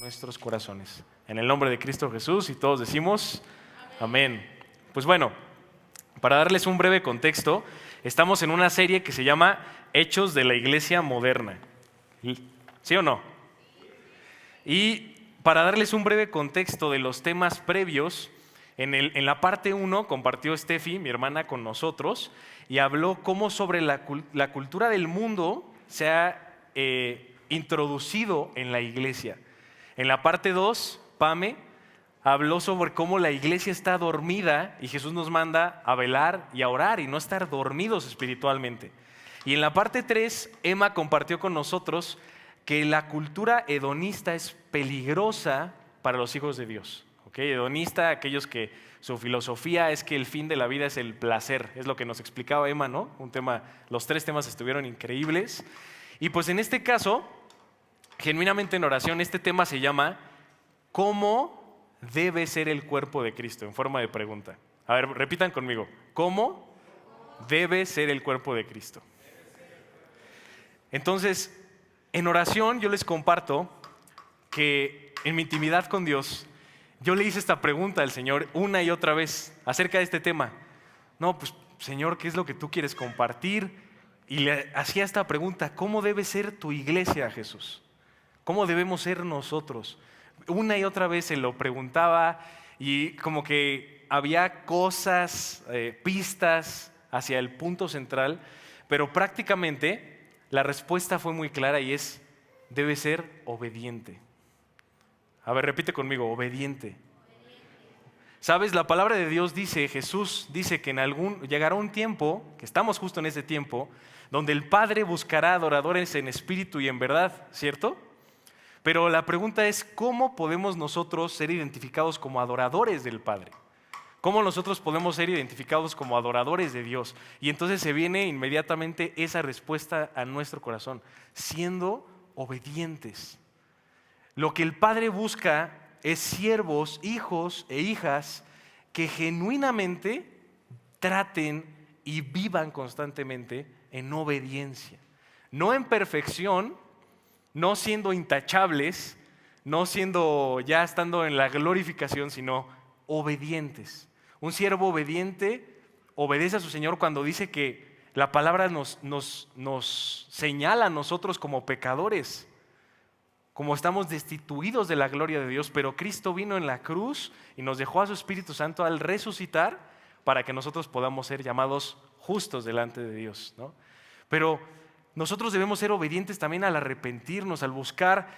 nuestros corazones. En el nombre de Cristo Jesús, y todos decimos amén. Pues bueno, para darles un breve contexto, estamos en una serie que se llama Hechos de la Iglesia Moderna. ¿Sí o no? Y para darles un breve contexto de los temas previos, en la parte 1 compartió Steffi, mi hermana, con nosotros y habló cómo sobre la cultura del mundo se ha introducido en la iglesia. En la parte 2, Pame habló sobre cómo la iglesia está dormida y Jesús nos manda a velar y a orar y no estar dormidos espiritualmente. Y en la parte 3, Emma compartió con nosotros que la cultura hedonista es peligrosa para los hijos de Dios. ¿Okay? Hedonista, aquellos que su filosofía es que el fin de la vida es el placer, es lo que nos explicaba Emma, ¿no? Los 3 temas estuvieron increíbles. Y pues en este caso, genuinamente en oración, este tema se llama ¿cómo debe ser el cuerpo de Cristo? En forma de pregunta. A ver, repitan conmigo. ¿Cómo debe ser el cuerpo de Cristo? Entonces, en oración yo les comparto que en mi intimidad con Dios, yo le hice esta pregunta al Señor una y otra vez acerca de este tema. No, pues Señor, ¿qué es lo que tú quieres compartir? Y le hacía esta pregunta: ¿cómo debe ser tu iglesia, Jesús? ¿Cómo debemos ser nosotros? Una y otra vez se lo preguntaba y como que había cosas, pistas hacia el punto central, pero prácticamente la respuesta fue muy clara y es: debe ser obediente. A ver, repite conmigo, obediente. ¿Sabes? La palabra de Dios dice, Jesús dice que llegará un tiempo, que estamos justo en ese tiempo, donde el Padre buscará adoradores en espíritu y en verdad, ¿cierto? Pero la pregunta es, ¿cómo podemos nosotros ser identificados como adoradores del Padre? ¿Cómo nosotros podemos ser identificados como adoradores de Dios? Y entonces se viene inmediatamente esa respuesta a nuestro corazón, siendo obedientes. Lo que el Padre busca es siervos, hijos e hijas que genuinamente traten y vivan constantemente en obediencia. No en perfección, no siendo intachables, no siendo ya estando en la glorificación, sino obedientes. Un siervo obediente obedece a su Señor cuando dice que la palabra nos señala a nosotros como pecadores, como estamos destituidos de la gloria de Dios, pero Cristo vino en la cruz y nos dejó a su Espíritu Santo al resucitar para que nosotros podamos ser llamados justos delante de Dios, ¿no? Pero nosotros debemos ser obedientes también al arrepentirnos, al buscar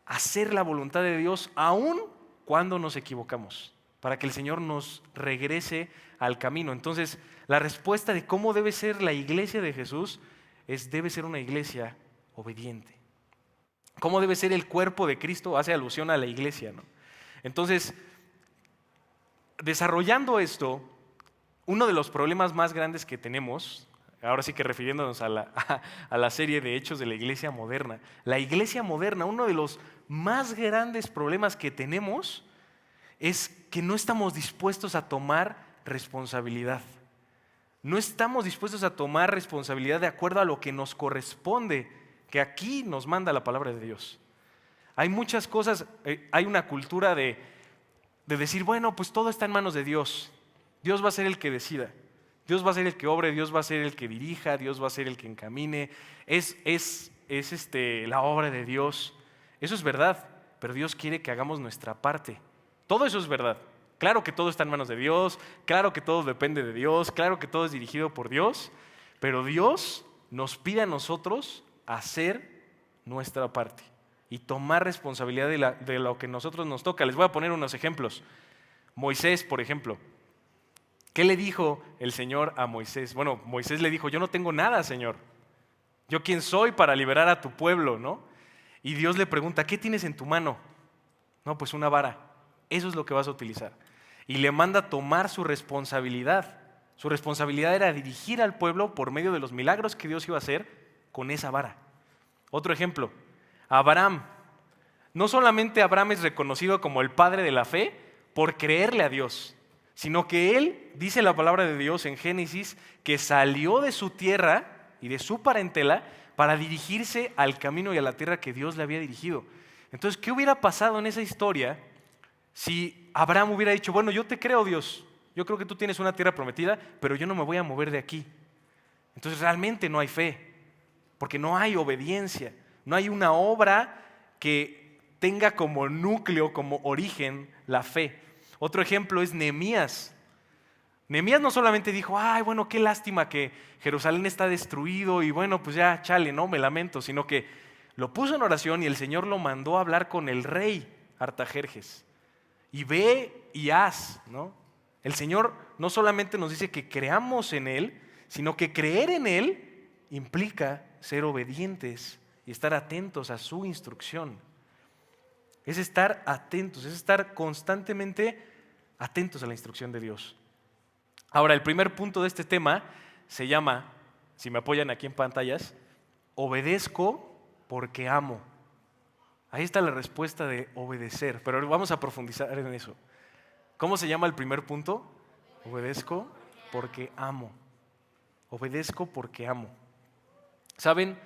hacer la voluntad de Dios, aun cuando nos equivocamos, para que el Señor nos regrese al camino. Entonces, la respuesta de cómo debe ser la iglesia de Jesús debe ser una iglesia obediente. ¿Cómo debe ser el cuerpo de Cristo? Hace alusión a la iglesia, ¿no? Entonces, desarrollando esto, uno de los problemas más grandes que tenemos, ahora sí que refiriéndonos a la serie de Hechos de la Iglesia Moderna, uno de los más grandes problemas que tenemos es que no estamos dispuestos a tomar responsabilidad. No estamos dispuestos a tomar responsabilidad de acuerdo a lo que nos corresponde, que aquí nos manda la palabra de Dios. Hay muchas cosas, hay una cultura de decir, bueno, pues todo está en manos de Dios. Dios va a ser el que decida. Dios va a ser el que obre, Dios va a ser el que dirija, Dios va a ser el que encamine. Es la obra de Dios. Eso es verdad, pero Dios quiere que hagamos nuestra parte. Todo eso es verdad. Claro que todo está en manos de Dios, claro que todo depende de Dios, claro que todo es dirigido por Dios, pero Dios nos pide a nosotros hacer nuestra parte y tomar responsabilidad de lo que nosotros nos toca. Les voy a poner unos ejemplos. Moisés, por ejemplo. ¿Qué le dijo el Señor a Moisés? Bueno, Moisés le dijo, yo no tengo nada, Señor. ¿Yo quién soy para liberar a tu pueblo, no? Y Dios le pregunta, ¿qué tienes en tu mano? No, pues una vara. Eso es lo que vas a utilizar. Y le manda a tomar su responsabilidad. Su responsabilidad era dirigir al pueblo por medio de los milagros que Dios iba a hacer con esa vara. Otro ejemplo, Abraham. No solamente Abraham es reconocido como el padre de la fe por creerle a Dios, sino que él, dice la palabra de Dios en Génesis, que salió de su tierra y de su parentela para dirigirse al camino y a la tierra que Dios le había dirigido. Entonces, ¿qué hubiera pasado en esa historia si Abraham hubiera dicho, bueno, yo te creo, Dios, yo creo que tú tienes una tierra prometida, pero yo no me voy a mover de aquí? Entonces realmente no hay fe, porque no hay obediencia, no hay una obra que tenga como núcleo, como origen, la fe. Otro ejemplo es Nehemías. Nehemías no solamente dijo, ay, bueno, qué lástima que Jerusalén está destruido y bueno, pues ya, chale, no, me lamento, sino que lo puso en oración y el Señor lo mandó a hablar con el rey Artajerjes. Y ve y haz, ¿no? El Señor no solamente nos dice que creamos en Él, sino que creer en Él implica ser obedientes y estar atentos a su instrucción. Es estar atentos, es estar constantemente atentos a la instrucción de Dios. Ahora, el primer punto de este tema se llama, si me apoyan aquí en pantallas, obedezco porque amo. Ahí está la respuesta de obedecer, pero vamos a profundizar en eso. ¿Cómo se llama el primer punto? Obedezco porque amo. Obedezco porque amo. ¿Saben?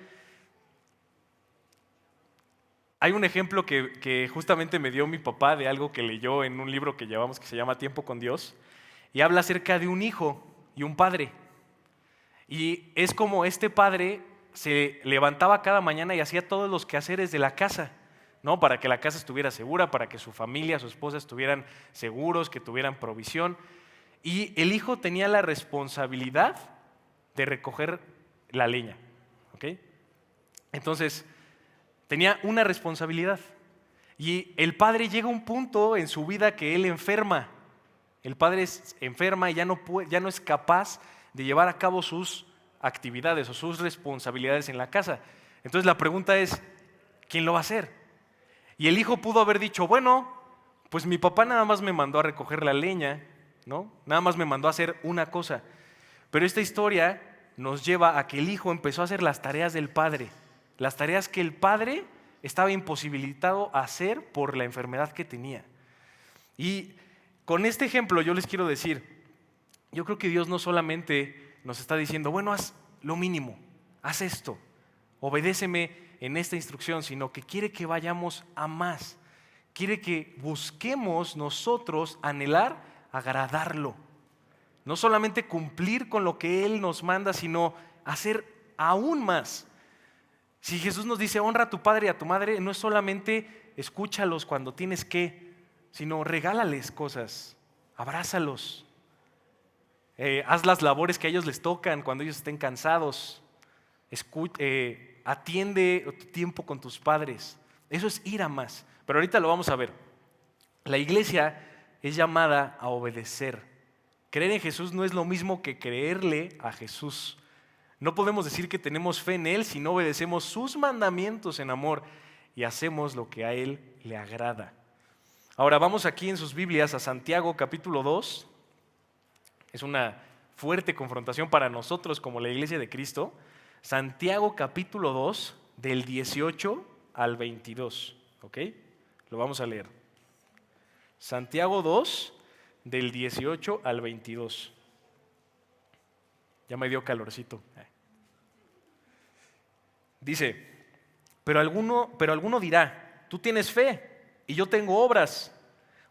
Hay un ejemplo que justamente me dio mi papá de algo que leyó en un libro que llevamos que se llama Tiempo con Dios, y habla acerca de un hijo y un padre. Y es como este padre se levantaba cada mañana y hacía todos los quehaceres de la casa, ¿no? Para que la casa estuviera segura, para que su familia, su esposa estuvieran seguros, que tuvieran provisión. Y el hijo tenía la responsabilidad de recoger la leña, ¿ok? Entonces, tenía una responsabilidad. Y el padre llega a un punto en su vida que él enferma. El padre enferma y ya no es capaz de llevar a cabo sus actividades o sus responsabilidades en la casa. Entonces la pregunta es, ¿quién lo va a hacer? Y el hijo pudo haber dicho, bueno, pues mi papá nada más me mandó a recoger la leña, ¿no? Nada más me mandó a hacer una cosa. Pero esta historia nos lleva a que el hijo empezó a hacer las tareas del padre, las tareas que el padre estaba imposibilitado a hacer por la enfermedad que tenía. Y con este ejemplo yo les quiero decir, yo creo que Dios no solamente nos está diciendo, bueno, haz lo mínimo, haz esto, obedéceme en esta instrucción, sino que quiere que vayamos a más. Quiere que busquemos nosotros anhelar agradarlo. No solamente cumplir con lo que Él nos manda, sino hacer aún más. Si Jesús nos dice, honra a tu padre y a tu madre, no es solamente escúchalos cuando tienes que, sino regálales cosas, abrázalos. Haz las labores que a ellos les tocan cuando ellos estén cansados. Atiende tu tiempo con tus padres. Eso es ir a más. Pero ahorita lo vamos a ver. La iglesia es llamada a obedecer. Creer en Jesús no es lo mismo que creerle a Jesús. No podemos decir que tenemos fe en Él si no obedecemos sus mandamientos en amor y hacemos lo que a Él le agrada. Ahora vamos aquí en sus Biblias a Santiago capítulo 2. Es una fuerte confrontación para nosotros como la iglesia de Cristo. Santiago capítulo 2 del 18 al 22. ¿Ok? Lo vamos a leer. Santiago 2 del 18 al 22. Ya me dio calorcito. Dice, pero alguno dirá, tú tienes fe y yo tengo obras.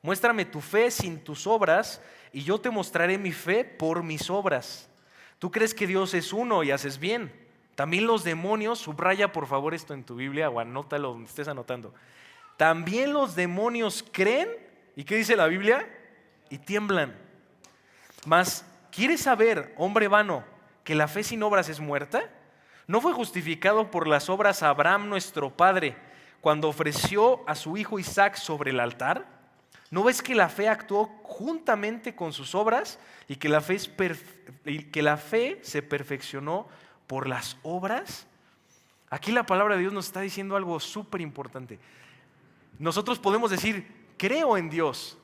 Muéstrame tu fe sin tus obras y yo te mostraré mi fe por mis obras. Tú crees que Dios es uno y haces bien. También los demonios, subraya por favor esto en tu Biblia o anótalo donde estés anotando. También los demonios creen, ¿y qué dice la Biblia? Y tiemblan. Mas, ¿quieres saber, hombre vano, que la fe sin obras es muerta? ¿No fue justificado por las obras Abraham nuestro padre cuando ofreció a su hijo Isaac sobre el altar? ¿No ves que la fe actuó juntamente con sus obras y que la fe se perfeccionó por las obras? Aquí la palabra de Dios nos está diciendo algo súper importante. Nosotros podemos decir, creo en Dios,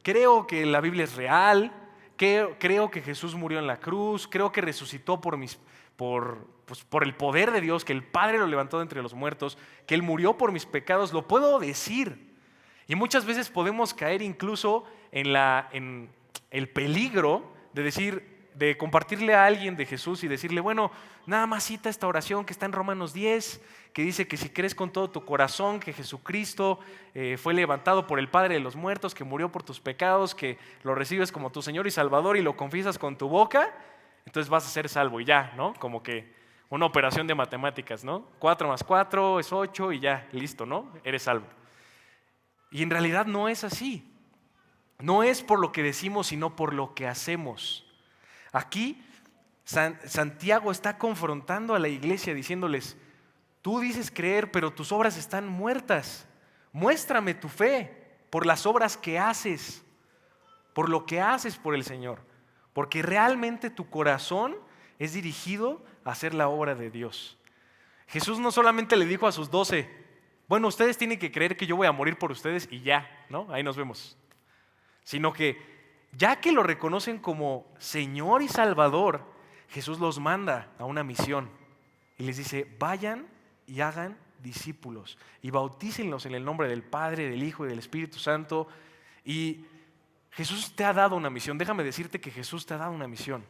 creo que la Biblia es real, creo que Jesús murió en la cruz, creo que resucitó por el poder de Dios, que el Padre lo levantó de entre los muertos, que Él murió por mis pecados, lo puedo decir. Y muchas veces podemos caer incluso en el peligro de decir, de compartirle a alguien de Jesús y decirle, bueno, nada más cita esta oración que está en Romanos 10, que dice que si crees con todo tu corazón que Jesucristo fue levantado por el Padre de los muertos, que murió por tus pecados, que lo recibes como tu Señor y Salvador y lo confiesas con tu boca, entonces vas a ser salvo y ya, ¿no? Como que una operación de matemáticas, ¿no? 4 más 4 es 8 y ya, listo, ¿no? Eres salvo. Y en realidad no es así. No es por lo que decimos, sino por lo que hacemos. Aquí Santiago está confrontando a la iglesia diciéndoles, tú dices creer, pero tus obras están muertas. Muéstrame tu fe por las obras que haces, por lo que haces por el Señor. Porque realmente tu corazón es dirigido a hacer la obra de Dios. Jesús no solamente le dijo a sus 12, bueno, ustedes tienen que creer que yo voy a morir por ustedes y ya, ¿no? Ahí nos vemos. Sino que ya que lo reconocen como Señor y Salvador, Jesús los manda a una misión y les dice, vayan y hagan discípulos y bautícenlos en el nombre del Padre, del Hijo y del Espíritu Santo. Y Jesús te ha dado una misión. Déjame decirte que Jesús te ha dado una misión.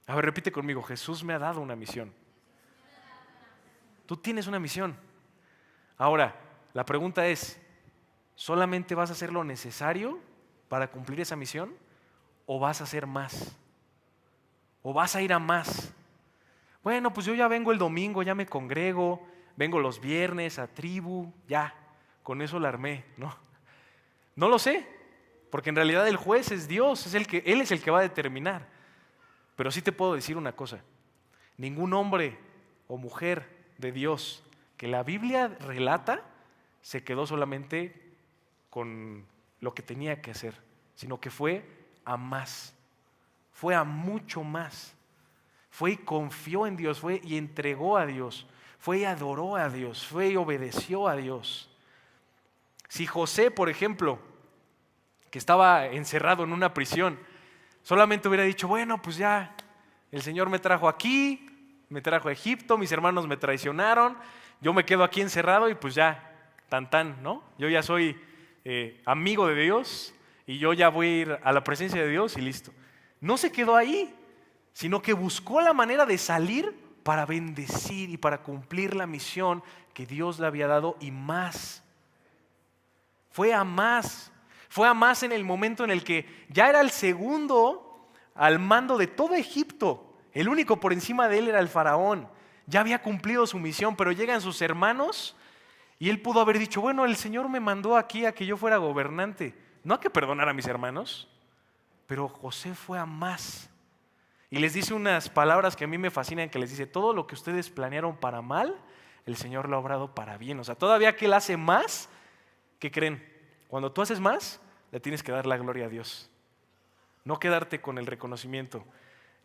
A ver, repite conmigo, Jesús me ha dado una misión. Tú tienes una misión. Ahora, la pregunta es, ¿solamente vas a hacer lo necesario para cumplir esa misión? ¿O vas a hacer más? ¿O vas a ir a más? Bueno, pues yo ya vengo el domingo, ya me congrego, vengo los viernes a tribu, ya, con eso la armé, ¿no? No lo sé, porque en realidad el juez es Dios, Él es el que va a determinar. Pero sí te puedo decir una cosa, ningún hombre o mujer de Dios que la Biblia relata se quedó solamente con lo que tenía que hacer, sino que fue a más, fue a mucho más. Fue y confió en Dios, fue y entregó a Dios, fue y adoró a Dios, fue y obedeció a Dios. Si José, por ejemplo, que estaba encerrado en una prisión, solamente hubiera dicho, bueno, pues ya, el Señor me trajo aquí, me trajo a Egipto, mis hermanos me traicionaron, yo me quedo aquí encerrado y pues ya, tan, ¿no? Yo ya soy amigo de Dios y yo ya voy a ir a la presencia de Dios y listo. No se quedó ahí, sino que buscó la manera de salir para bendecir y para cumplir la misión que Dios le había dado y más. Fue a más. Fue a más en el momento en el que ya era el segundo al mando de todo Egipto. El único por encima de él era el faraón. Ya había cumplido su misión, pero llegan sus hermanos y él pudo haber dicho, bueno, el Señor me mandó aquí a que yo fuera gobernante, no a que perdonara a mis hermanos. Pero José fue a más. Y les dice unas palabras que a mí me fascinan, que les dice, todo lo que ustedes planearon para mal, el Señor lo ha obrado para bien. O sea, todavía que Él hace más, ¿qué creen? Cuando tú haces más, le tienes que dar la gloria a Dios. No quedarte con el reconocimiento,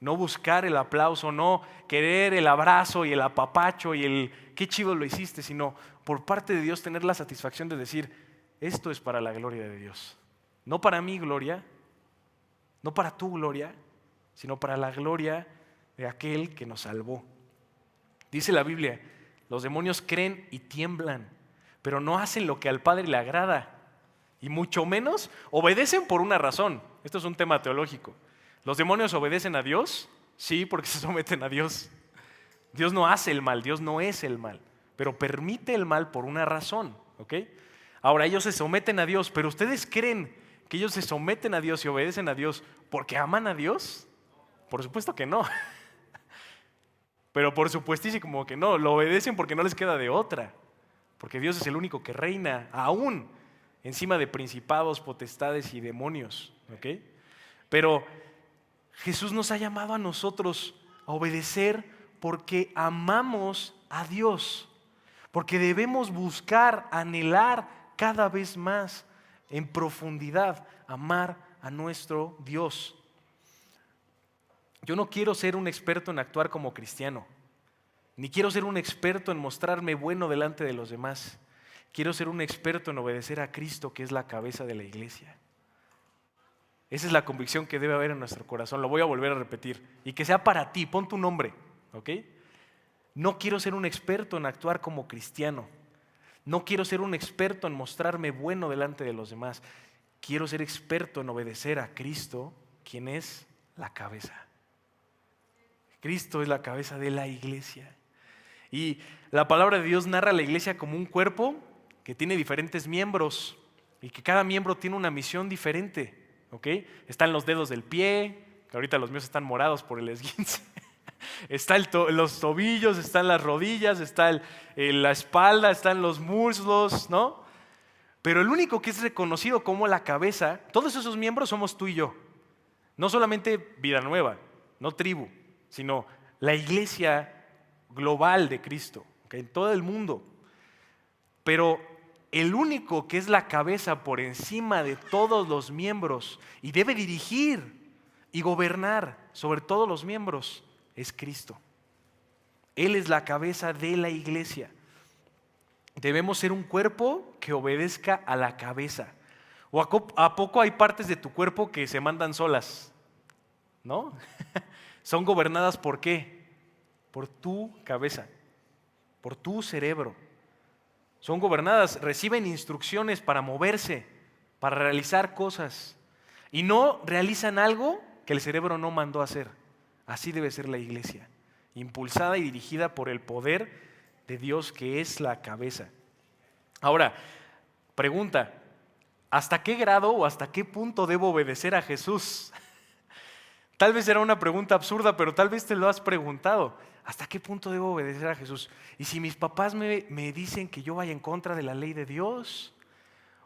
no buscar el aplauso, no querer el abrazo y el apapacho y el qué chido lo hiciste, sino por parte de Dios tener la satisfacción de decir, esto es para la gloria de Dios. No para mi gloria, no para tu gloria, sino para la gloria de aquel que nos salvó. Dice la Biblia, los demonios creen y tiemblan, pero no hacen lo que al Padre le agrada, y mucho menos obedecen por una razón. Esto es un tema teológico. ¿Los demonios obedecen a Dios? Sí, porque se someten a Dios. Dios no hace el mal, Dios no es el mal, pero permite el mal por una razón, ¿ok? Ahora ellos se someten a Dios, pero ¿ustedes creen que ellos se someten a Dios y obedecen a Dios porque aman a Dios? Por supuesto que no. Pero por supuestísimo que no, lo obedecen porque no les queda de otra. Porque Dios es el único que reina aún encima de principados, potestades y demonios. ¿Ok? Pero Jesús nos ha llamado a nosotros a obedecer porque amamos a Dios. Porque debemos buscar, anhelar cada vez más en profundidad, amar a nuestro Dios. Yo no quiero ser un experto en actuar como cristiano, ni quiero ser un experto en mostrarme bueno delante de los demás. Quiero ser un experto en obedecer a Cristo, que es la cabeza de la iglesia. Esa es la convicción que debe haber en nuestro corazón. Lo voy a volver a repetir. Y que sea para ti, pon tu nombre, ¿ok? No quiero ser un experto en actuar como cristiano. No quiero ser un experto en mostrarme bueno delante de los demás. Quiero ser experto en obedecer a Cristo, quien es la cabeza. Cristo es la cabeza de la iglesia. Y la palabra de Dios narra a la iglesia como un cuerpo que tiene diferentes miembros y que cada miembro tiene una misión diferente. ¿Ok? Están los dedos del pie, que ahorita los míos están morados por el esguince. Están los tobillos, están las rodillas, está la espalda, están los muslos, ¿no? Pero el único que es reconocido como la cabeza, todos esos miembros somos tú y yo. No solamente Vida Nueva, no tribu, sino la iglesia global de Cristo, ¿okay? En todo el mundo. Pero el único que es la cabeza por encima de todos los miembros y debe dirigir y gobernar sobre todos los miembros es Cristo. Él es la cabeza de la iglesia. Debemos ser un cuerpo que obedezca a la cabeza. ¿O a poco hay partes de tu cuerpo que se mandan solas? ¿No? Son gobernadas ¿por qué? Por tu cabeza, por tu cerebro. Son gobernadas, reciben instrucciones para moverse, para realizar cosas. Y no realizan algo que el cerebro no mandó a hacer. Así debe ser la iglesia, impulsada y dirigida por el poder de Dios que es la cabeza. Ahora, pregunta, ¿hasta qué grado o hasta qué punto debo obedecer a Jesús? Tal vez era una pregunta absurda, pero tal vez te lo has preguntado. ¿Hasta qué punto debo obedecer a Jesús? Y si mis papás me dicen que yo vaya en contra de la ley de Dios,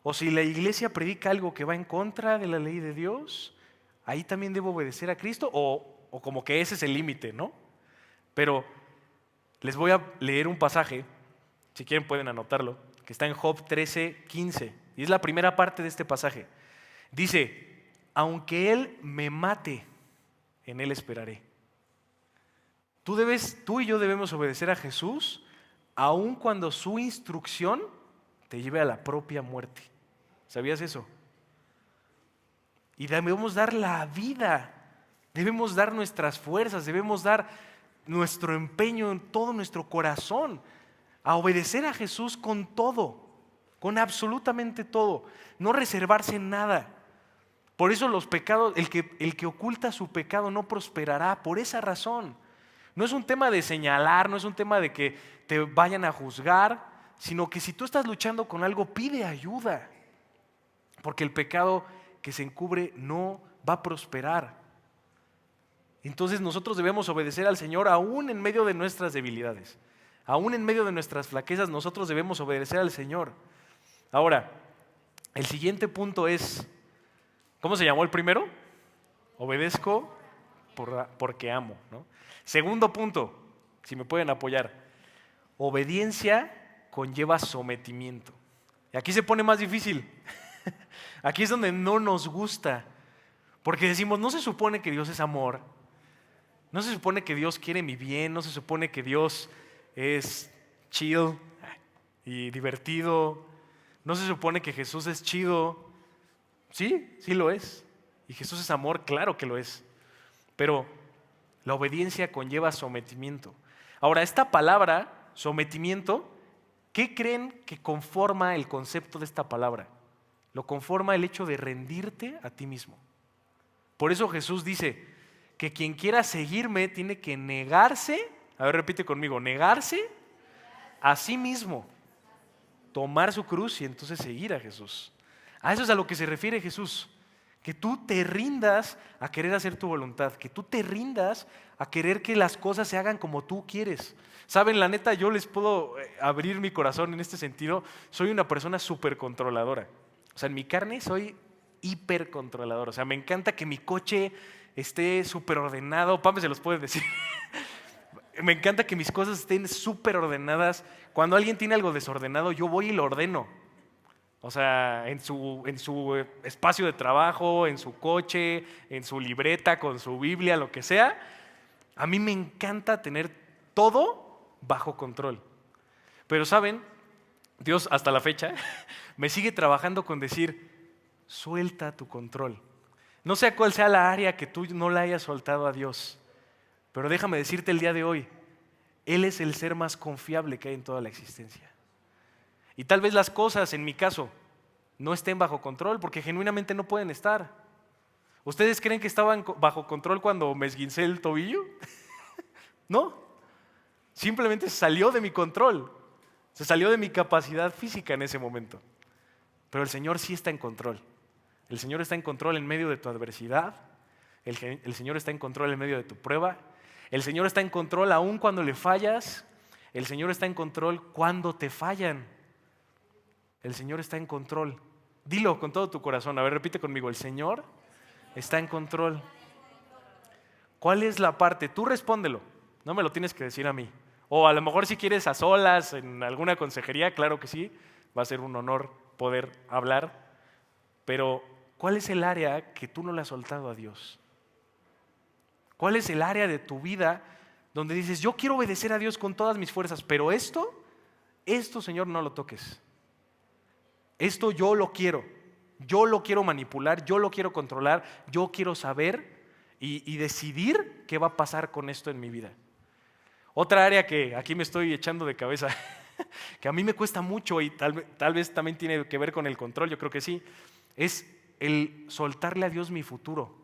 o si la iglesia predica algo que va en contra de la ley de Dios, ahí también debo obedecer a Cristo, o como que ese es el límite, ¿no? Pero les voy a leer un pasaje, si quieren pueden anotarlo, que está en Job 13:15, y es la primera parte de este pasaje. Dice, aunque Él me mate, en Él esperaré. Tú y yo debemos obedecer a Jesús, aun cuando su instrucción te lleve a la propia muerte. ¿Sabías eso? Y debemos dar la vida, debemos dar nuestras fuerzas, debemos dar nuestro empeño en todo nuestro corazón a obedecer a Jesús con todo, con absolutamente todo, no reservarse en nada. Por eso los pecados, el que oculta su pecado no prosperará, por esa razón. No es un tema de señalar, no es un tema de que te vayan a juzgar, sino que si tú estás luchando con algo, pide ayuda, porque el pecado que se encubre no va a prosperar. Entonces nosotros debemos obedecer al Señor aún en medio de nuestras debilidades, aún en medio de nuestras flaquezas, nosotros debemos obedecer al Señor. Ahora, el siguiente punto es, ¿cómo se llamó el primero? Obedezco porque amo, ¿no? Segundo punto, si me pueden apoyar, obediencia conlleva sometimiento. Y aquí se pone más difícil. Aquí es donde no nos gusta, porque decimos, no se supone que Dios es amor, no se supone que Dios quiere mi bien, no se supone que Dios es chill y divertido, no se supone que Jesús es chido. Sí, sí lo es. Y Jesús es amor, claro que lo es. Pero la obediencia conlleva sometimiento. Ahora, esta palabra, sometimiento, ¿qué creen que conforma el concepto de esta palabra? Lo conforma el hecho de rendirte a ti mismo. Por eso Jesús dice que quien quiera seguirme tiene que negarse, a ver, repite conmigo, negarse a sí mismo, tomar su cruz y entonces seguir a Jesús. A eso es a lo que se refiere Jesús. Que tú te rindas a querer hacer tu voluntad, que tú te rindas a querer que las cosas se hagan como tú quieres. Saben, la neta, yo les puedo abrir mi corazón en este sentido. Soy una persona súper controladora. O sea, en mi carne soy hiper controlador. O sea, me encanta que mi coche esté súper ordenado. Pame se los puede decir. Me encanta que mis cosas estén súper ordenadas. Cuando alguien tiene algo desordenado, yo voy y lo ordeno. O sea, en su espacio de trabajo, en su coche, en su libreta, con su Biblia, lo que sea. A mí me encanta tener todo bajo control. Pero ¿saben? Dios hasta la fecha me sigue trabajando con decir, suelta tu control. No sé cuál sea la área que tú no la hayas soltado a Dios, pero déjame decirte el día de hoy, Él es el ser más confiable que hay en toda la existencia. Y tal vez las cosas, en mi caso, no estén bajo control porque genuinamente no pueden estar. ¿Ustedes creen que estaban bajo control cuando me esguincé el tobillo? No, simplemente salió de mi control, se salió de mi capacidad física en ese momento. Pero el Señor sí está en control. El Señor está en control en medio de tu adversidad. El Señor está en control en medio de tu prueba. El Señor está en control aún cuando le fallas. El Señor está en control cuando te fallan. El Señor está en control. Dilo con todo tu corazón. A ver, repite conmigo. El Señor está en control. ¿Cuál es la parte? Tú respóndelo. No me lo tienes que decir a mí. O a lo mejor si quieres a solas en alguna consejería, claro que sí. Va a ser un honor poder hablar. Pero, ¿cuál es el área que tú no le has soltado a Dios? ¿Cuál es el área de tu vida donde dices, yo quiero obedecer a Dios con todas mis fuerzas, pero esto, Señor, no lo toques? Esto yo lo quiero manipular, yo lo quiero controlar, yo quiero saber y decidir qué va a pasar con esto en mi vida. Otra área que aquí me estoy echando de cabeza, que a mí me cuesta mucho y tal vez también tiene que ver con el control, yo creo que sí, es el soltarle a Dios mi futuro.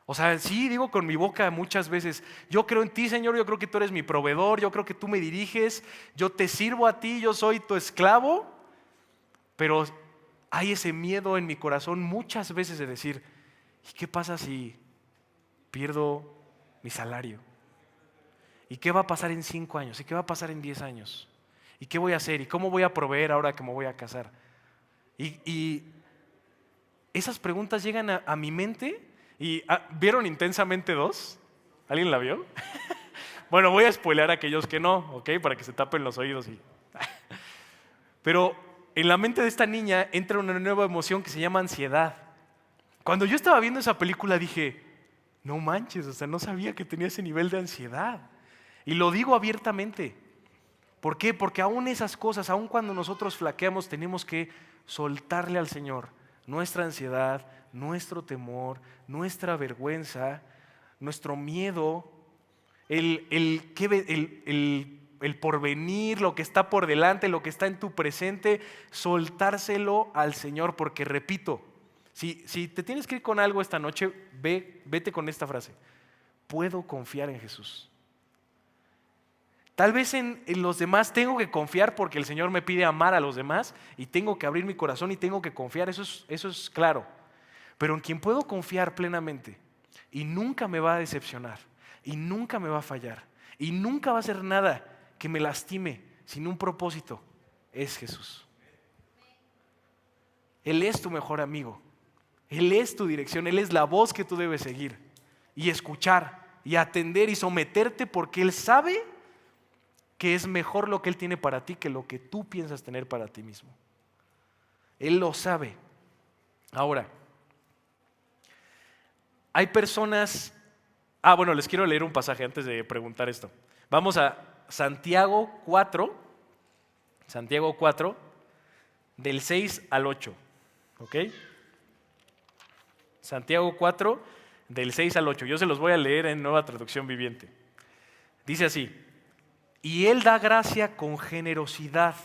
O sea, sí digo con mi boca muchas veces, yo creo en ti, Señor, yo creo que tú eres mi proveedor, yo creo que tú me diriges, yo te sirvo a ti, yo soy tu esclavo, pero hay ese miedo en mi corazón muchas veces de decir, ¿y qué pasa si pierdo mi salario? ¿Y qué va a pasar en 5 años? ¿Y qué va a pasar en 10 años? ¿Y qué voy a hacer? ¿Y cómo voy a proveer ahora que me voy a casar? Y esas preguntas llegan a mi mente. ¿Vieron Intensamente 2? ¿Alguien la vio? Bueno, voy a spoilear a aquellos que no, ¿ok? Para que se tapen los oídos. Pero en la mente de esta niña entra una nueva emoción que se llama ansiedad. Cuando yo estaba viendo esa película dije, no manches, o sea, no sabía que tenía ese nivel de ansiedad. Y lo digo abiertamente. ¿Por qué? Porque aún esas cosas, aún cuando nosotros flaqueamos, tenemos que soltarle al Señor nuestra ansiedad, nuestro temor, nuestra vergüenza, nuestro miedo, el porvenir, lo que está por delante, lo que está en tu presente, soltárselo al Señor, porque repito, si te tienes que ir con algo esta noche, vete con esta frase: puedo confiar en Jesús. Tal vez en los demás tengo que confiar porque el Señor me pide amar a los demás y tengo que abrir mi corazón y tengo que confiar, eso es claro. Pero en quien puedo confiar plenamente y nunca me va a decepcionar y nunca me va a fallar y nunca va a hacer nada que me lastime sin un propósito, es Jesús. Él es tu mejor amigo, Él es tu dirección, Él es la voz que tú debes seguir y escuchar y atender y someterte porque Él sabe que es mejor lo que Él tiene para ti que lo que tú piensas tener para ti mismo. Él lo sabe. Ahora, hay personas... bueno, les quiero leer un pasaje antes de preguntar esto. Vamos a Santiago 4, del 6 al 8. ¿Ok? Santiago 4, del 6 al 8. Yo se los voy a leer en Nueva Traducción Viviente. Dice así: y Él da gracia con generosidad,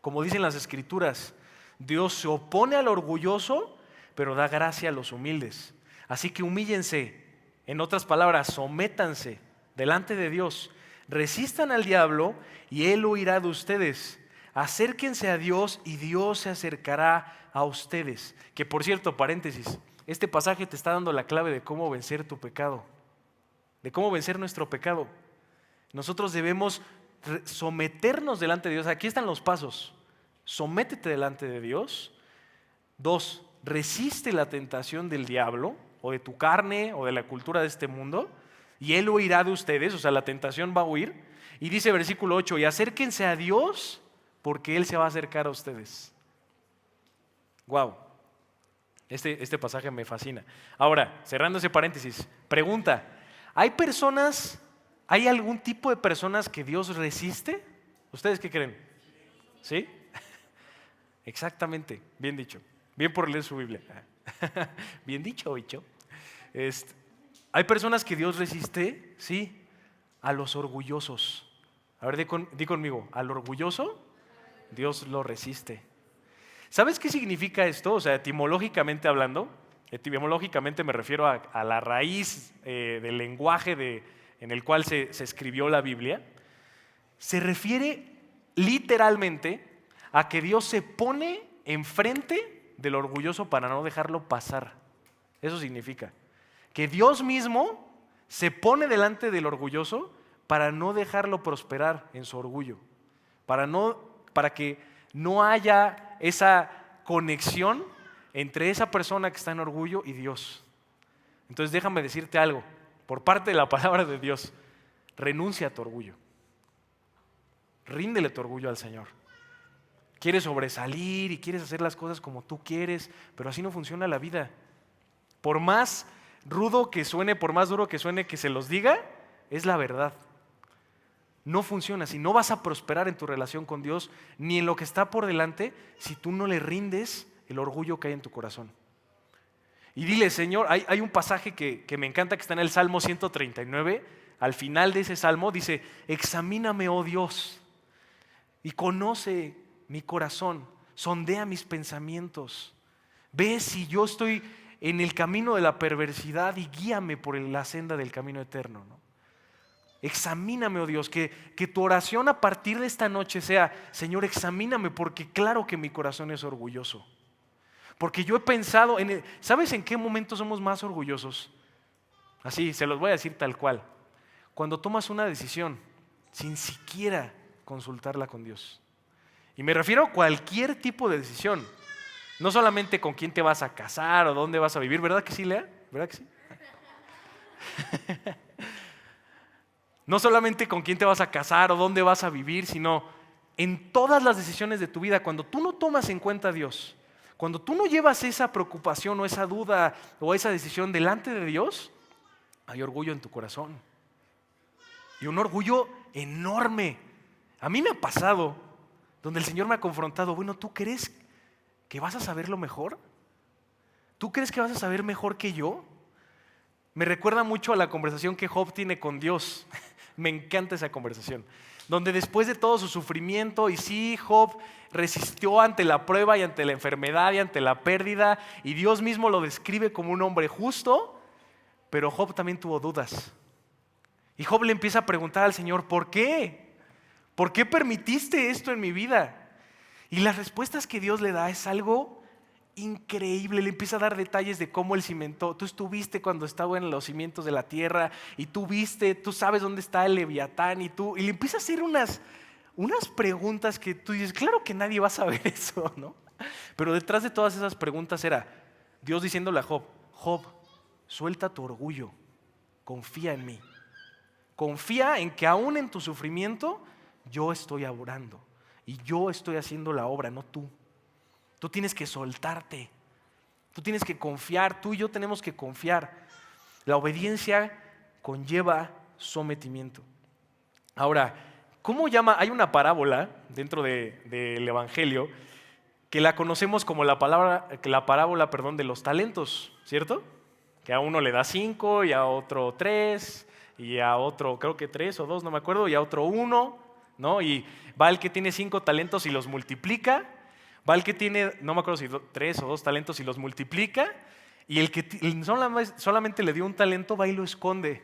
como dicen las Escrituras. Dios se opone al orgulloso, pero da gracia a los humildes. Así que humíllense, en otras palabras, sométanse delante de Dios. Resistan al diablo y Él huirá de ustedes. Acérquense a Dios y Dios se acercará a ustedes. Que por cierto, paréntesis, este pasaje te está dando la clave de cómo vencer tu pecado, de cómo vencer nuestro pecado. Nosotros debemos someternos delante de Dios. Aquí están los pasos. Sométete delante de Dios. 2, resiste la tentación del diablo o de tu carne o de la cultura de este mundo y Él huirá de ustedes, o sea, la tentación va a huir. Y dice versículo 8, y acérquense a Dios porque Él se va a acercar a ustedes. Wow, este pasaje me fascina. Ahora, cerrando ese paréntesis, pregunta: ¿hay algún tipo de personas que Dios resiste? ¿Ustedes qué creen? ¿Sí? Exactamente, bien dicho. Bien por leer su Biblia. Bien dicho, bicho. ¿Hay personas que Dios resiste? Sí, a los orgullosos. A ver, di conmigo: al orgulloso, Dios lo resiste. ¿Sabes qué significa esto? O sea, etimológicamente hablando, etimológicamente me refiero a la raíz del lenguaje en el cual se escribió la Biblia, se refiere literalmente a que Dios se pone enfrente del orgulloso para no dejarlo pasar. Eso significa que Dios mismo se pone delante del orgulloso para no dejarlo prosperar en su orgullo, para que no haya esa conexión entre esa persona que está en orgullo y Dios. Entonces déjame decirte algo, por parte de la palabra de Dios, renuncia a tu orgullo. Ríndele tu orgullo al Señor. Quieres sobresalir y quieres hacer las cosas como tú quieres, pero así no funciona la vida. Por más rudo que suene, por más duro que suene que se los diga, es la verdad. No funciona, si no vas a prosperar en tu relación con Dios, ni en lo que está por delante, si tú no le rindes el orgullo que hay en tu corazón. Y dile, Señor, hay un pasaje que me encanta que está en el Salmo 139, al final de ese Salmo dice, examíname, oh Dios, y conoce mi corazón, sondea mis pensamientos, ve si yo estoy en el camino de la perversidad y guíame por la senda del camino eterno, ¿no? Examíname, oh Dios, que tu oración a partir de esta noche sea, Señor, examíname porque claro que mi corazón es orgulloso. Porque yo he pensado, ¿sabes en qué momento somos más orgullosos? Así, se los voy a decir tal cual. Cuando tomas una decisión sin siquiera consultarla con Dios. Y me refiero a cualquier tipo de decisión. No solamente con quién te vas a casar o dónde vas a vivir, ¿verdad que sí, Lea? ¿Verdad que sí? No solamente con quién te vas a casar o dónde vas a vivir, sino en todas las decisiones de tu vida. Cuando tú no tomas en cuenta a Dios, cuando tú no llevas esa preocupación o esa duda o esa decisión delante de Dios, hay orgullo en tu corazón. Y un orgullo enorme. A mí me ha pasado, donde el Señor me ha confrontado, bueno, ¿tú crees que vas a saberlo mejor? ¿Tú crees que vas a saber mejor que yo? Me recuerda mucho a la conversación que Job tiene con Dios. Me encanta esa conversación. Donde después de todo su sufrimiento, y sí, Job resistió ante la prueba y ante la enfermedad y ante la pérdida, y Dios mismo lo describe como un hombre justo, pero Job también tuvo dudas. Y Job le empieza a preguntar al Señor, ¿por qué? ¿Por qué permitiste esto en mi vida? Y las respuestas que Dios le da es algo increíble. Le empieza a dar detalles de cómo él cimentó. Tú estuviste cuando estaba en los cimientos de la tierra y tú sabes dónde está el Leviatán y le empieza a hacer unas preguntas que tú dices, claro que nadie va a saber eso, ¿no? Pero detrás de todas esas preguntas era Dios diciéndole a Job, Job, suelta tu orgullo, confía en mí. Confía en que aún en tu sufrimiento yo estoy obrando y yo estoy haciendo la obra, no tú. Tú tienes que soltarte, tú tienes que confiar, tú y yo tenemos que confiar. La obediencia conlleva sometimiento. Ahora, ¿cómo llama? Hay una parábola dentro del Evangelio que la conocemos como la parábola de los talentos, ¿cierto? Que a uno le da 5 y a otro 3 y a otro creo que 3 o 2, no me acuerdo, y a otro 1, ¿no? Y va el que tiene 5 talentos y los multiplica. Va el que tiene, no me acuerdo si 3 o 2 talentos y los multiplica, y el que solamente le dio un talento va y lo esconde.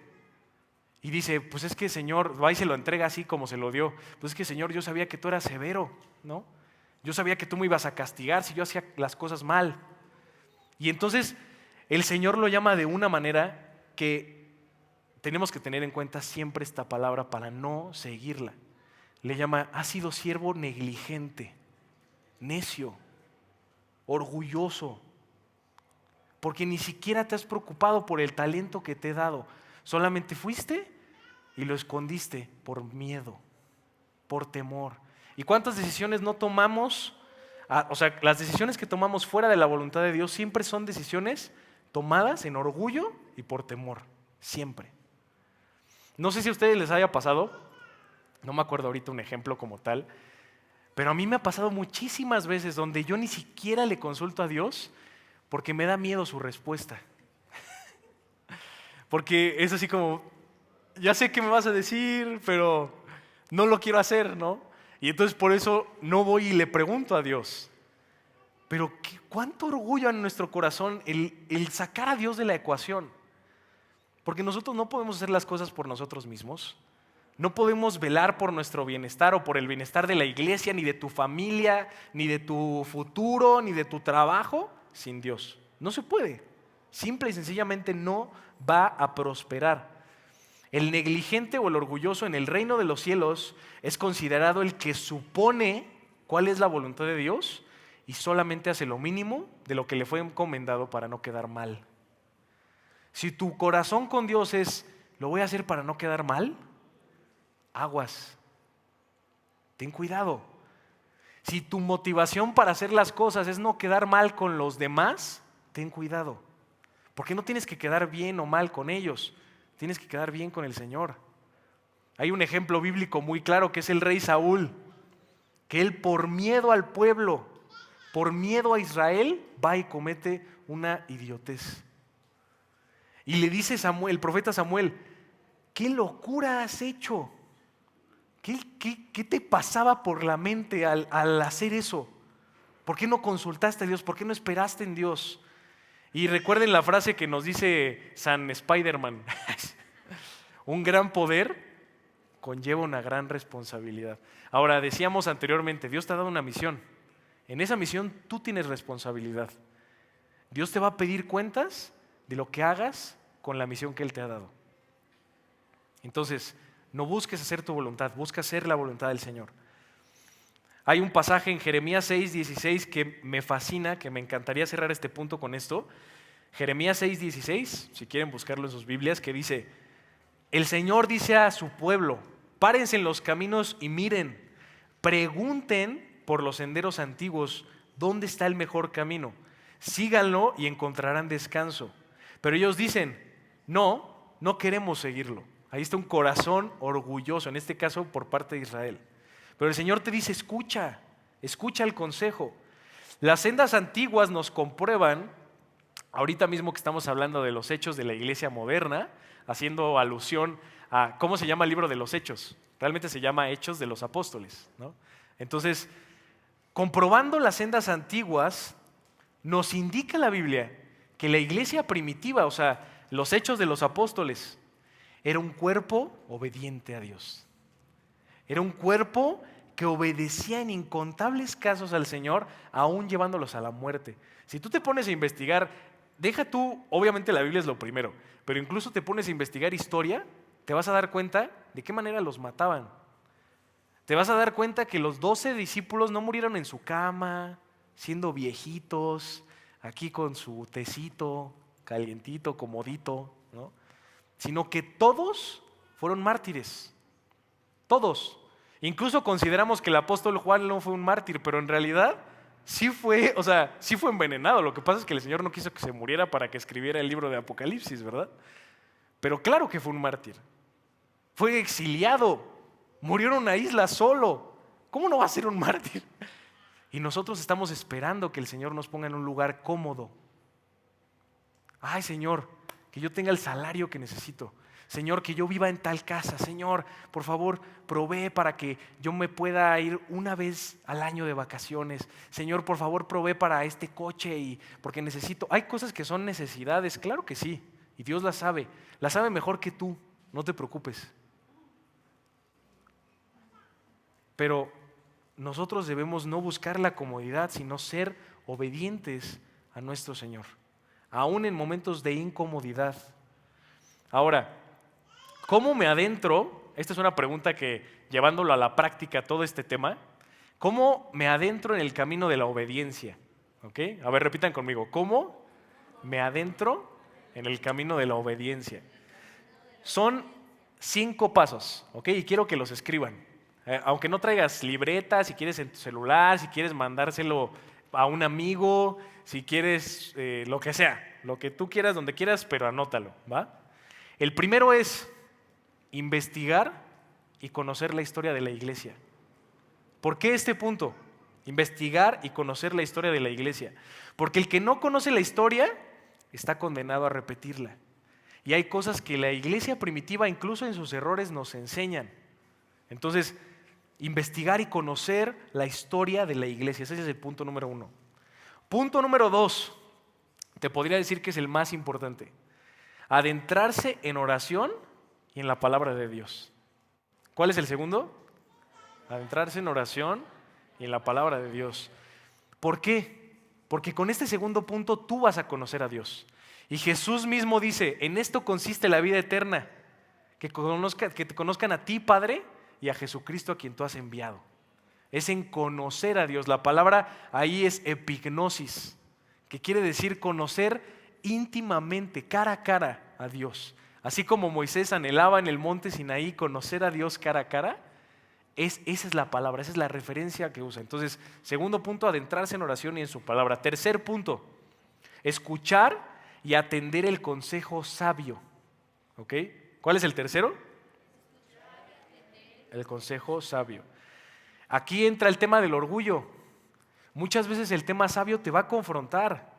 Y dice, pues es que Señor, va y se lo entrega así como se lo dio. Pues es que Señor, yo sabía que tú eras severo, ¿no? Yo sabía que tú me ibas a castigar si yo hacía las cosas mal. Y entonces el Señor lo llama de una manera que tenemos que tener en cuenta siempre esta palabra para no seguirla. Le llama, has sido siervo negligente, necio, orgulloso, porque ni siquiera te has preocupado por el talento que te he dado. Solamente fuiste y lo escondiste por miedo, por temor. ¿Y cuántas decisiones no tomamos? Las decisiones que tomamos fuera de la voluntad de Dios siempre son decisiones tomadas en orgullo y por temor, siempre. No sé si a ustedes les haya pasado, no me acuerdo ahorita un ejemplo como tal, pero a mí me ha pasado muchísimas veces donde yo ni siquiera le consulto a Dios porque me da miedo su respuesta. Porque es así como, ya sé qué me vas a decir, pero no lo quiero hacer, ¿no? Y entonces por eso no voy y le pregunto a Dios. Pero ¿cuánto orgullo en nuestro corazón el sacar a Dios de la ecuación? Porque nosotros no podemos hacer las cosas por nosotros mismos. No podemos velar por nuestro bienestar o por el bienestar de la iglesia, ni de tu familia, ni de tu futuro, ni de tu trabajo sin Dios. No se puede. Simple y sencillamente no va a prosperar. El negligente o el orgulloso en el reino de los cielos es considerado el que supone cuál es la voluntad de Dios y solamente hace lo mínimo de lo que le fue encomendado para no quedar mal. Si tu corazón con Dios es, lo voy a hacer para no quedar mal, aguas, ten cuidado. Si tu motivación para hacer las cosas es no quedar mal con los demás, ten cuidado. Porque no tienes que quedar bien o mal con ellos, tienes que quedar bien con el Señor. Hay un ejemplo bíblico muy claro que es el rey Saúl, que él por miedo al pueblo, por miedo a Israel, va y comete una idiotez. Y le dice Samuel, el profeta Samuel, ¿qué locura has hecho? ¿Qué te pasaba por la mente al hacer eso? ¿Por qué no consultaste a Dios? ¿Por qué no esperaste en Dios? Y recuerden la frase que nos dice San Spider-Man. Un gran poder conlleva una gran responsabilidad. Ahora, decíamos anteriormente, Dios te ha dado una misión. En esa misión tú tienes responsabilidad. Dios te va a pedir cuentas de lo que hagas con la misión que Él te ha dado. Entonces, no busques hacer tu voluntad, busca hacer la voluntad del Señor. Hay un pasaje en Jeremías 6:16 que me fascina, que me encantaría cerrar este punto con esto. Jeremías 6:16, si quieren buscarlo en sus Biblias, que dice, el Señor dice a su pueblo, párense en los caminos y miren, pregunten por los senderos antiguos, ¿dónde está el mejor camino? Síganlo y encontrarán descanso. Pero ellos dicen, no queremos seguirlo. Ahí está un corazón orgulloso, en este caso por parte de Israel. Pero el Señor te dice, escucha el consejo. Las sendas antiguas nos comprueban, ahorita mismo que estamos hablando de los hechos de la iglesia moderna, haciendo alusión a, ¿cómo se llama el libro de los hechos? Realmente se llama Hechos de los Apóstoles, ¿no? Entonces, comprobando las sendas antiguas, nos indica la Biblia que la iglesia primitiva, o sea, los hechos de los apóstoles, era un cuerpo obediente a Dios. Era un cuerpo que obedecía en incontables casos al Señor, aún llevándolos a la muerte. Si tú te pones a investigar, deja tú, obviamente la Biblia es lo primero, pero incluso te pones a investigar historia, te vas a dar cuenta de qué manera los mataban. Te vas a dar cuenta que los 12 discípulos no murieron en su cama, siendo viejitos, aquí con su tecito, calientito, comodito, ¿no? Sino que todos fueron mártires. Todos. Incluso consideramos que el apóstol Juan no fue un mártir, pero en realidad sí fue envenenado. Lo que pasa es que el Señor no quiso que se muriera para que escribiera el libro de Apocalipsis, ¿verdad? Pero claro que fue un mártir. Fue exiliado, murió en una isla solo. ¿Cómo no va a ser un mártir? Y nosotros estamos esperando que el Señor nos ponga en un lugar cómodo. Ay, Señor, que yo tenga el salario que necesito. Señor, que yo viva en tal casa. Señor, por favor, provee para que yo me pueda ir una vez al año de vacaciones. Señor, por favor, provee para este coche porque necesito. Hay cosas que son necesidades, claro que sí, y Dios las sabe mejor que tú, no te preocupes. Pero nosotros debemos no buscar la comodidad, sino ser obedientes a nuestro Señor, aún en momentos de incomodidad. Ahora, ¿cómo me adentro? Esta es una pregunta que, llevándolo a la práctica todo este tema, ¿cómo me adentro en el camino de la obediencia? ¿Ok? A ver, repitan conmigo, ¿cómo me adentro en el camino de la obediencia? Son 5 pasos, ¿ok? Y quiero que los escriban. Aunque no traigas libreta, si quieres en tu celular, si quieres mandárselo a un amigo, si quieres lo que sea, lo que tú quieras, donde quieras, pero anótalo, ¿va? El primero es investigar y conocer la historia de la iglesia. ¿Por qué este punto? Investigar y conocer la historia de la iglesia. Porque el que no conoce la historia está condenado a repetirla. Y hay cosas que la iglesia primitiva, incluso en sus errores, nos enseñan. Entonces, investigar y conocer la historia de la iglesia. Ese es el punto número 1. Punto número 2, te podría decir que es el más importante. Adentrarse en oración y en la palabra de Dios. ¿Cuál es el segundo? Adentrarse en oración y en la palabra de Dios. ¿Por qué? Porque con este segundo punto tú vas a conocer a Dios. Y Jesús mismo dice, en esto consiste la vida eterna, que te conozcan a ti, Padre, y a Jesucristo a quien tú has enviado. Es en conocer a Dios. La palabra ahí es epignosis, que quiere decir conocer íntimamente, cara a cara a Dios. Así como Moisés anhelaba en el monte Sinaí conocer a Dios cara a cara, esa es la palabra, esa es la referencia que usa. Entonces, segundo punto, adentrarse en oración y en su palabra. Tercer punto, escuchar y atender el consejo sabio. ¿Ok? ¿Cuál es el tercero? El consejo sabio. Aquí entra el tema del orgullo. Muchas veces el tema sabio te va a confrontar.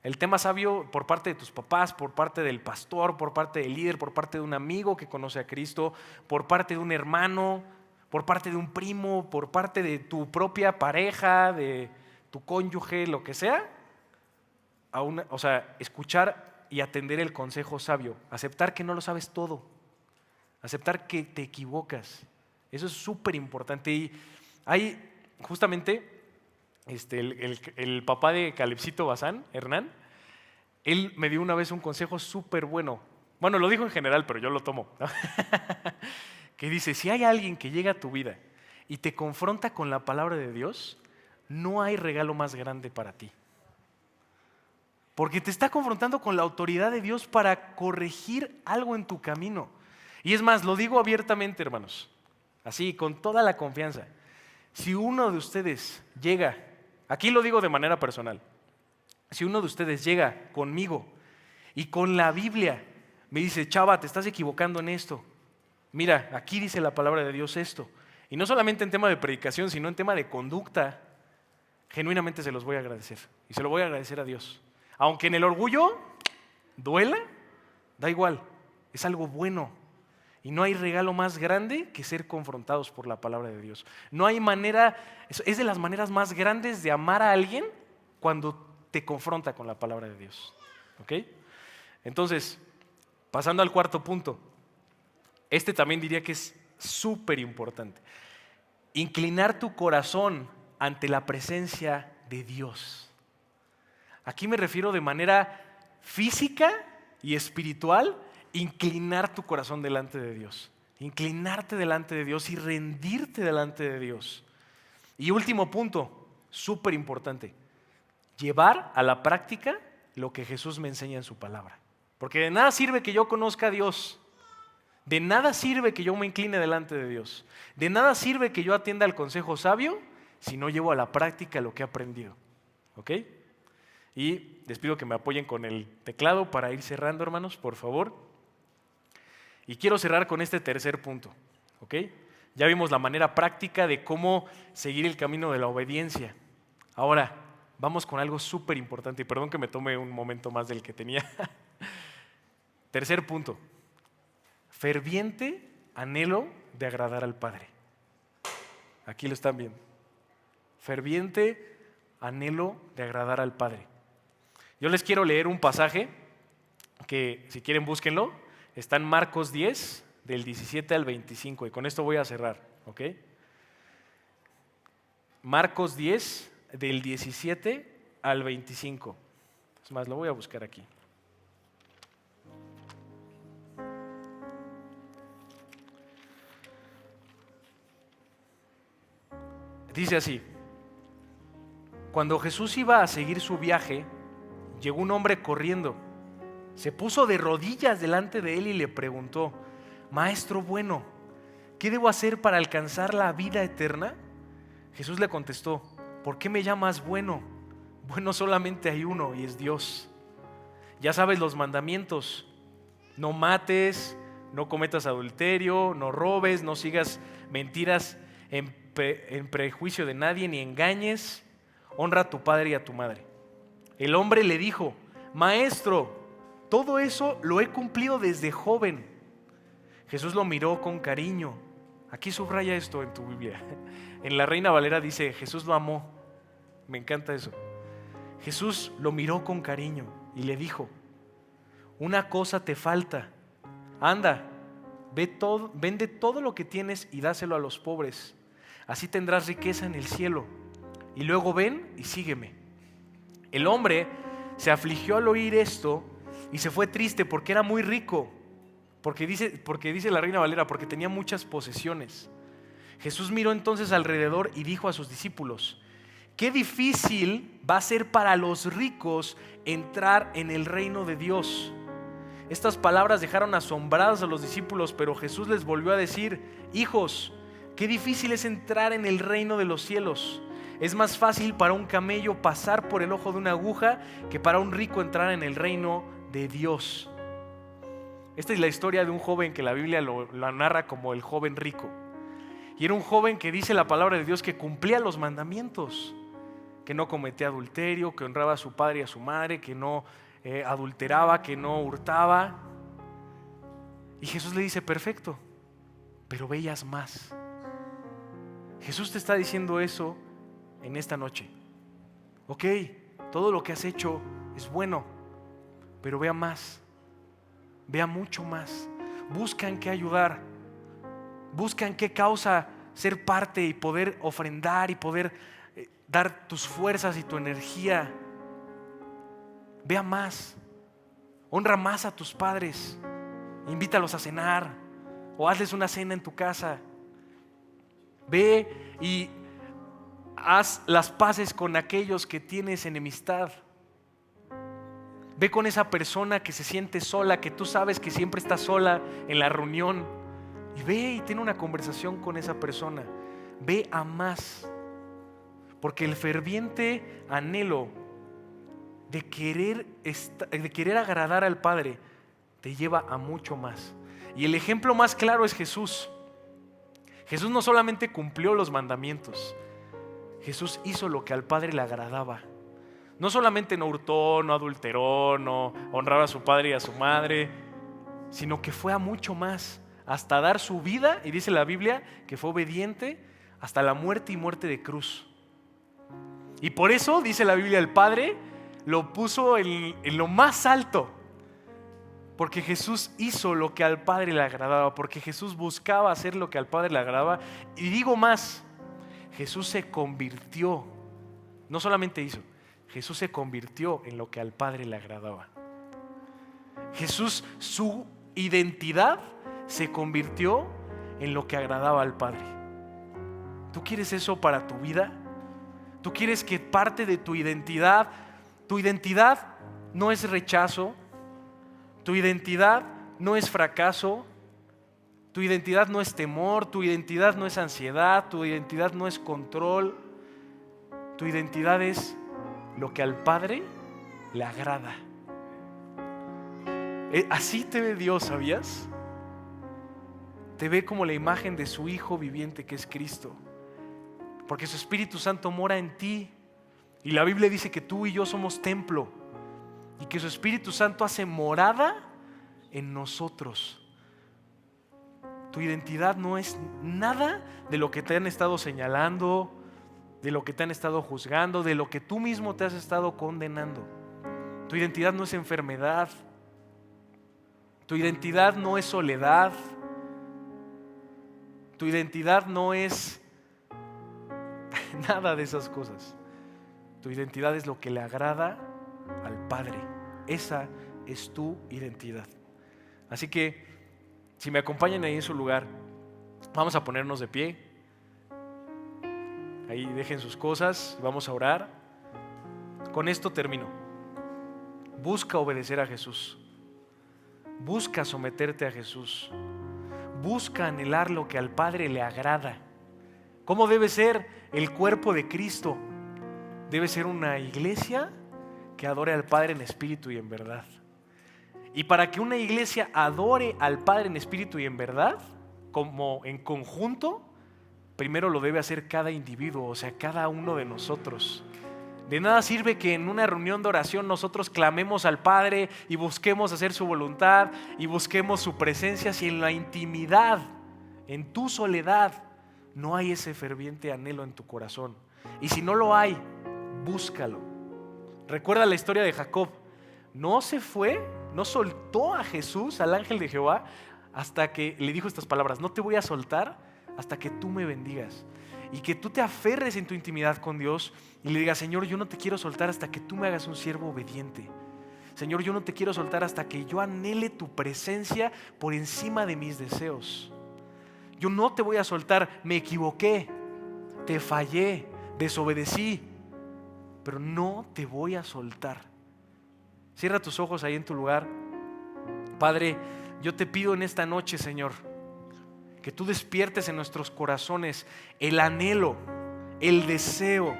El tema sabio por parte de tus papás, por parte del pastor, por parte del líder, por parte de un amigo que conoce a Cristo, por parte de un hermano, por parte de un primo, por parte de tu propia pareja, de tu cónyuge, lo que sea. Escuchar y atender el consejo sabio. Aceptar que no lo sabes todo. Aceptar que te equivocas. Eso es súper importante. Y hay justamente el papá de Calebcito Bazán, Hernán, él me dio una vez un consejo súper bueno. Bueno, lo dijo en general, pero yo lo tomo, ¿no? Que dice, si hay alguien que llega a tu vida y te confronta con la palabra de Dios, no hay regalo más grande para ti. Porque te está confrontando con la autoridad de Dios para corregir algo en tu camino. Y es más, lo digo abiertamente, hermanos, así, con toda la confianza. Si uno de ustedes llega, aquí lo digo de manera personal, si uno de ustedes llega conmigo y con la Biblia me dice, chava, te estás equivocando en esto, mira, aquí dice la palabra de Dios esto, y no solamente en tema de predicación, sino en tema de conducta, genuinamente se los voy a agradecer, y se lo voy a agradecer a Dios. Aunque en el orgullo duela, da igual, es algo bueno. Y no hay regalo más grande que ser confrontados por la palabra de Dios. No hay manera, es de las maneras más grandes de amar a alguien cuando te confronta con la palabra de Dios. ¿Ok? Entonces, pasando al cuarto punto, este también diría que es súper importante. Inclinar tu corazón ante la presencia de Dios. Aquí me refiero de manera física y espiritual, inclinar tu corazón delante de Dios, inclinarte delante de Dios y rendirte delante de Dios. Y último punto, súper importante, llevar a la práctica lo que Jesús me enseña en su palabra. Porque de nada sirve que yo conozca a Dios, de nada sirve que yo me incline delante de Dios, de nada sirve que yo atienda al consejo sabio si no llevo a la práctica lo que he aprendido. ¿Ok? Y les pido que me apoyen con el teclado para ir cerrando, hermanos, por favor. Y quiero cerrar con este tercer punto, ¿ok? Ya vimos la manera práctica de cómo seguir el camino de la obediencia. Ahora, vamos con algo súper importante, y perdón que me tome un momento más del que tenía. Tercer punto, ferviente anhelo de agradar al Padre. Aquí lo están viendo. Ferviente anhelo de agradar al Padre. Yo les quiero leer un pasaje que, si quieren, búsquenlo. Está en Marcos 10, del 17 al 25, y con esto voy a cerrar, ¿ok? Marcos 10, del 17 al 25. Es más, lo voy a buscar aquí. Dice así: cuando Jesús iba a seguir su viaje, llegó un hombre corriendo. Se puso de rodillas delante de él y le preguntó: Maestro bueno, ¿qué debo hacer para alcanzar la vida eterna? Jesús le contestó: ¿por qué me llamas bueno? Bueno, solamente hay uno y es Dios. Ya sabes los mandamientos: no mates, no cometas adulterio, no robes, no sigas mentiras en prejuicio de nadie, ni engañes, honra a tu padre y a tu madre. El hombre le dijo: Maestro, todo eso lo he cumplido desde joven. Jesús lo miró con cariño. Aquí subraya esto en tu Biblia. En la Reina Valera dice: Jesús lo amó. Me encanta eso. Jesús lo miró con cariño y le dijo: una cosa te falta. Anda, vende todo lo que tienes y dáselo a los pobres. Así tendrás riqueza en el cielo. Y luego ven y sígueme. El hombre se afligió al oír esto y se fue triste porque era muy rico. Porque dice la Reina Valera, porque tenía muchas posesiones. Jesús miró entonces alrededor y dijo a sus discípulos: qué difícil va a ser para los ricos entrar en el reino de Dios. Estas palabras dejaron asombrados a los discípulos, pero Jesús les volvió a decir: hijos, qué difícil es entrar en el reino de los cielos. Es más fácil para un camello pasar por el ojo de una aguja que para un rico entrar en el reino de Dios. Esta es la historia de un joven que la Biblia lo narra como el joven rico. Y era un joven que dice la palabra de Dios que cumplía los mandamientos, que no cometía adulterio, que honraba a su padre y a su madre, que no adulteraba, que no hurtaba. Y Jesús le dice: perfecto, pero veas más. Jesús te está diciendo eso en esta noche. Ok, todo lo que has hecho es bueno, pero vea más, vea mucho más. Busca en qué ayudar, busca en qué causa ser parte y poder ofrendar y poder dar tus fuerzas y tu energía. Vea más, honra más a tus padres, invítalos a cenar o hazles una cena en tu casa. Ve y haz las paces con aquellos que tienes enemistad. Ve con esa persona que se siente sola, que tú sabes que siempre está sola en la reunión, y ve y tiene una conversación con esa persona. Ve a más, porque el ferviente anhelo de querer agradar al Padre te lleva a mucho más. Y el ejemplo más claro es Jesús. Jesús no solamente cumplió los mandamientos, Jesús hizo lo que al Padre le agradaba. No solamente no hurtó, no adulteró, no honraba a su padre y a su madre, sino que fue a mucho más, hasta dar su vida, y dice la Biblia que fue obediente hasta la muerte y muerte de cruz. Y por eso, dice la Biblia, el Padre lo puso en lo más alto, porque Jesús hizo lo que al Padre le agradaba, porque Jesús buscaba hacer lo que al Padre le agradaba. Y digo más, Jesús se convirtió, no solamente hizo, Jesús se convirtió en lo que al Padre le agradaba. Jesús, su identidad se convirtió en lo que agradaba al Padre. ¿Tú quieres eso para tu vida? ¿Tú quieres que parte de tu identidad no es rechazo, tu identidad no es fracaso, tu identidad no es temor, tu identidad no es ansiedad, tu identidad no es control, tu identidad es lo que al Padre le agrada? Así te ve Dios, ¿sabías? Te ve como la imagen de su Hijo viviente, que es Cristo, porque su Espíritu Santo mora en ti. Y la Biblia dice que tú y yo somos templo y que su Espíritu Santo hace morada en nosotros. Tu identidad no es nada de lo que te han estado señalando, de lo que te han estado juzgando, de lo que tú mismo te has estado condenando. Tu identidad no es enfermedad. Tu identidad no es soledad. Tu identidad no es nada de esas cosas. Tu identidad es lo que le agrada al Padre. Esa es tu identidad. Así que, si me acompañan ahí en su lugar, vamos a ponernos de pie. Ahí dejen sus cosas y vamos a orar. Con esto termino. Busca obedecer a Jesús. Busca someterte a Jesús. Busca anhelar lo que al Padre le agrada. ¿Cómo debe ser el cuerpo de Cristo? Debe ser una iglesia que adore al Padre en espíritu y en verdad. Y para que una iglesia adore al Padre en espíritu y en verdad, como en conjunto, primero lo debe hacer cada individuo, o sea, cada uno de nosotros. De nada sirve que en una reunión de oración nosotros clamemos al Padre y busquemos hacer su voluntad y busquemos su presencia, si en la intimidad, en tu soledad, no hay ese ferviente anhelo en tu corazón. Y si no lo hay, búscalo. Recuerda la historia de Jacob. no se fue, no soltó a Jesús, al ángel de Jehová, hasta que le dijo estas palabras: no te voy a soltar hasta que tú me bendigas. Y que tú te aferres en tu intimidad con Dios y le digas: Señor, yo no te quiero soltar hasta que tú me hagas un siervo obediente. Señor, yo no te quiero soltar hasta que yo anhele tu presencia por encima de mis deseos. Yo no te voy a soltar, me equivoqué, te fallé, desobedecí, pero no te voy a soltar. Cierra tus ojos ahí en tu lugar. Padre, yo te pido en esta noche, Señor, que tú despiertes en nuestros corazones el anhelo, el deseo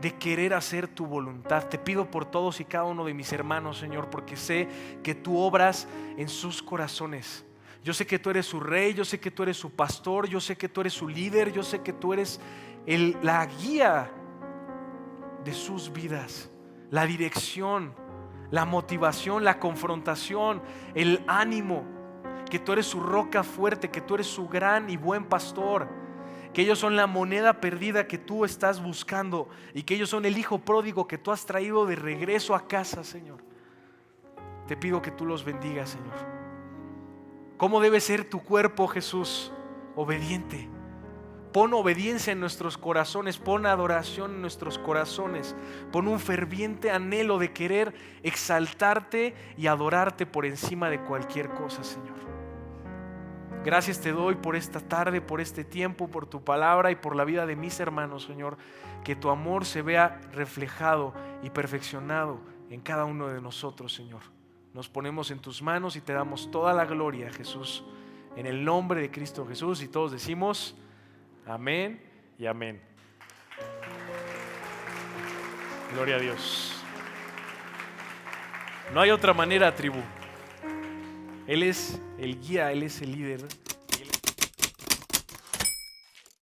de querer hacer tu voluntad. Te pido por todos y cada uno de mis hermanos, Señor, porque sé que tú obras en sus corazones. Yo sé que tú eres su rey, yo sé que tú eres su pastor, yo sé que tú eres su líder, yo sé que tú eres la guía de sus vidas, la dirección, la motivación, la confrontación, el ánimo, que tú eres su roca fuerte, que tú eres su gran y buen pastor, que ellos son la moneda perdida que tú estás buscando y que ellos son el hijo pródigo que tú has traído de regreso a casa, Señor. Te pido que tú los bendigas, Señor. ¿Cómo debe ser tu cuerpo, Jesús? Obediente. Pon obediencia en nuestros corazones, pon adoración en nuestros corazones, pon un ferviente anhelo de querer exaltarte y adorarte por encima de cualquier cosa, Señor. Gracias te doy por esta tarde, por este tiempo, por tu palabra y por la vida de mis hermanos, Señor. Que tu amor se vea reflejado y perfeccionado en cada uno de nosotros, Señor. Nos ponemos en tus manos y te damos toda la gloria, Jesús, en el nombre de Cristo Jesús. Y todos decimos amén y amén. Gloria a Dios. No hay otra manera, tribu. Él es el guía, Él es el líder.